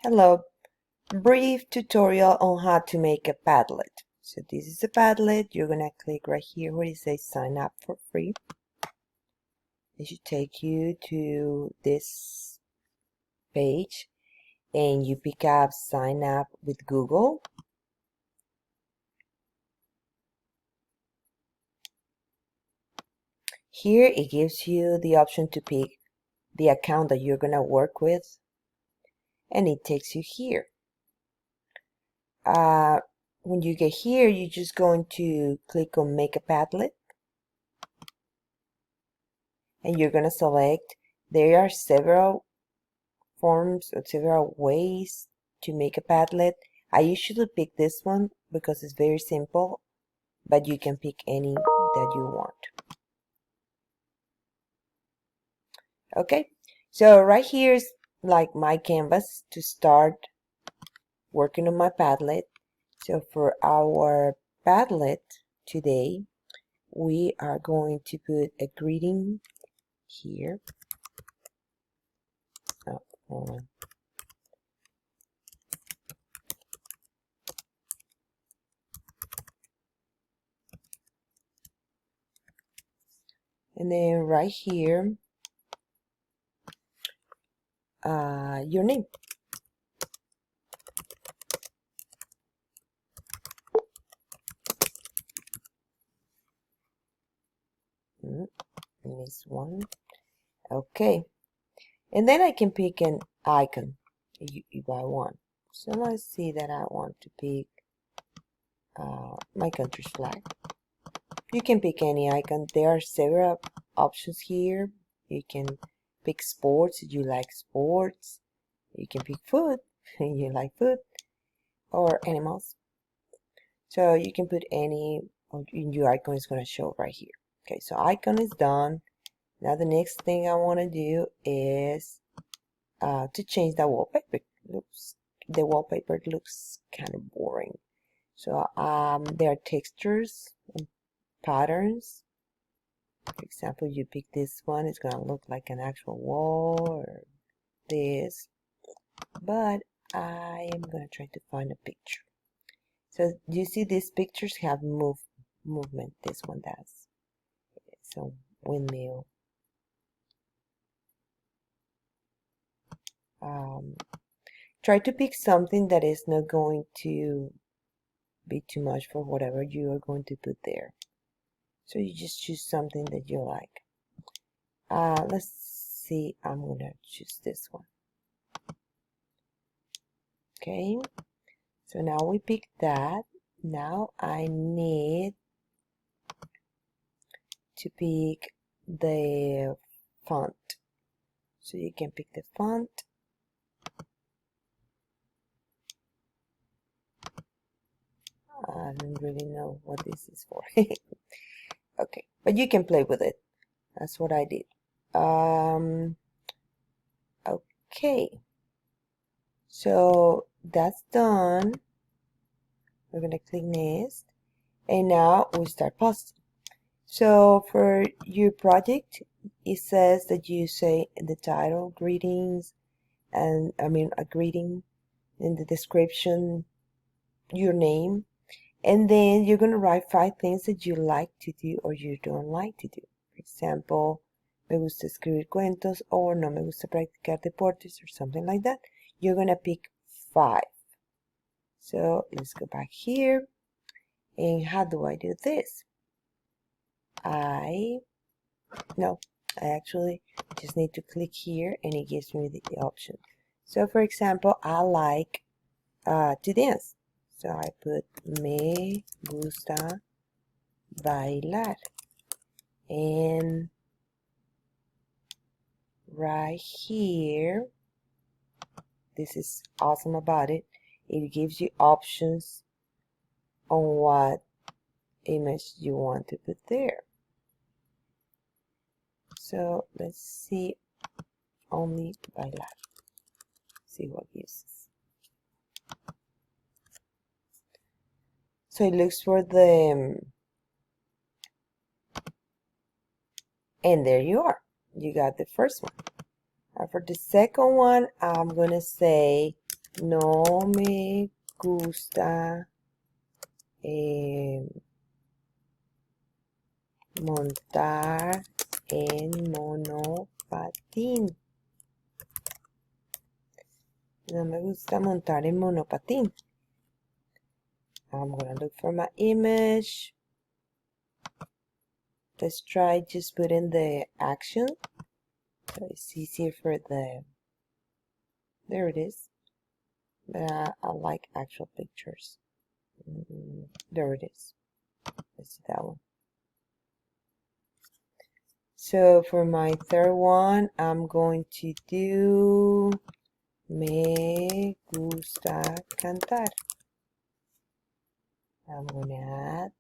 Hello, brief tutorial on how to make a Padlet. So this is a Padlet. You're gonna click right here where it says sign up for free. It should take you to this page and you pick up sign up with Google. Here it gives you the option to pick the account that you're gonna work with, and it takes you here. When you get here, you're just going to click on make a Padlet, and you're going to select. There are several forms or several ways to make a Padlet. I usually pick this one because it's very simple, but you can pick any that you want. Okay, so right here is like my canvas to start working on my Padlet. So for our Padlet today, we are going to put a greeting here. Oh, hold on. And then right here, your name. This one. Okay. And then I can pick an icon if I want. So let's see that I want to pick my country's flag. You can pick any icon. There are several options here. You can pick sports if you like sports. You can pick food if you like food, or animals. So you can put any of your icon is going to show right here. Okay, so icon is done. Now the next thing I want to do is to change the wallpaper. The wallpaper looks kind of boring. So there are textures and patterns. For example, you pick this one, it's going to look like an actual wall or this. But I am going to try to find a picture. So you see these pictures have movement. This one does. So windmill. Try to pick something that is not going to be too much for whatever you are going to put there. So you just choose something that you like. Let's see, I'm gonna choose this one. Okay, so now we pick that. Now I need to pick the font. So you can pick the font. I don't really know what this is for. Okay, but you can play with it. That's what I did. Okay, so that's done. We're gonna click next, and now we start posting. So for your project, it says that you say in the title, greetings, and a greeting, in the description, your name, and then you're gonna write 5 things that you like to do or you don't like to do. For example, me gusta escribir cuentos, or no me gusta practicar deportes, or something like that. You're gonna pick 5. So let's go back here. And how do I do this? I actually just need to click here and it gives me the option. So for example, I like to dance. So I put me gusta bailar. And right here, this is awesome about it. It gives you options on what image you want to put there. So let's see, only bailar. See what gives us. So it looks for the and there you are. You got the first one. For the second one, I'm gonna say no me gusta montar en monopatín. No me gusta montar en monopatín. I'm gonna look for my image. Let's try just putting the action. So it's easier for the, there it is. But I like actual pictures. There it is. Let's see that one. So for my third one, I'm going to do me gusta cantar. I'm going to add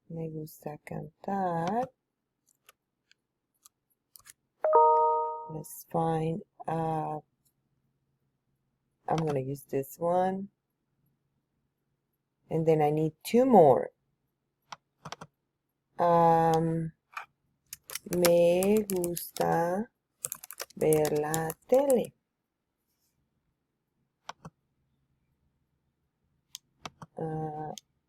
me gusta cantar. Let's find, I'm going to use this one. And then I need two more. Me gusta ver la tele.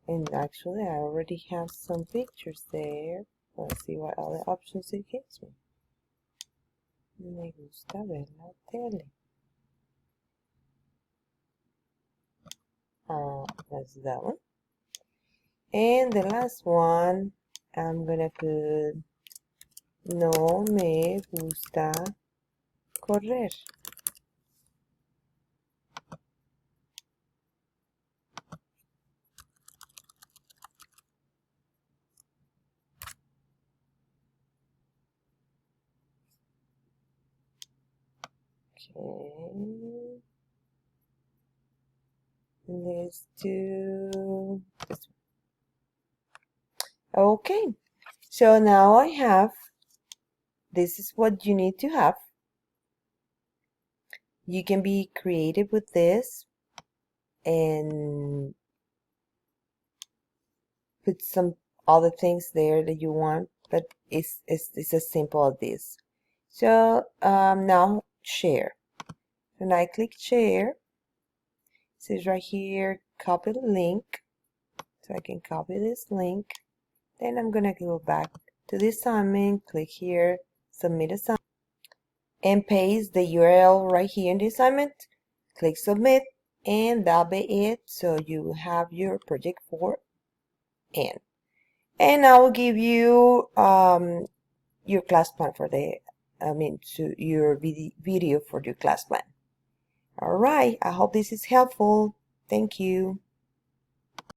And actually I already have some pictures there. Let's see what other options it gives me. Me gusta ver la tele. That's that one. And the last one, I'm gonna put no me gusta correr. Okay. Let's do this one. Okay. So now I have, this is what you need to have. You can be creative with this and put some other things there that you want, but it's as simple as this. So now share. And I click share. It says right here, copy the link. So I can copy this link. Then I'm gonna go back to the assignment, click here, submit assignment, and paste the URL right here in the assignment. Click submit, and that'll be it. So you have your project for end. And I will give you your class plan for the, your video for your class plan. All right, I hope this is helpful. Thank you.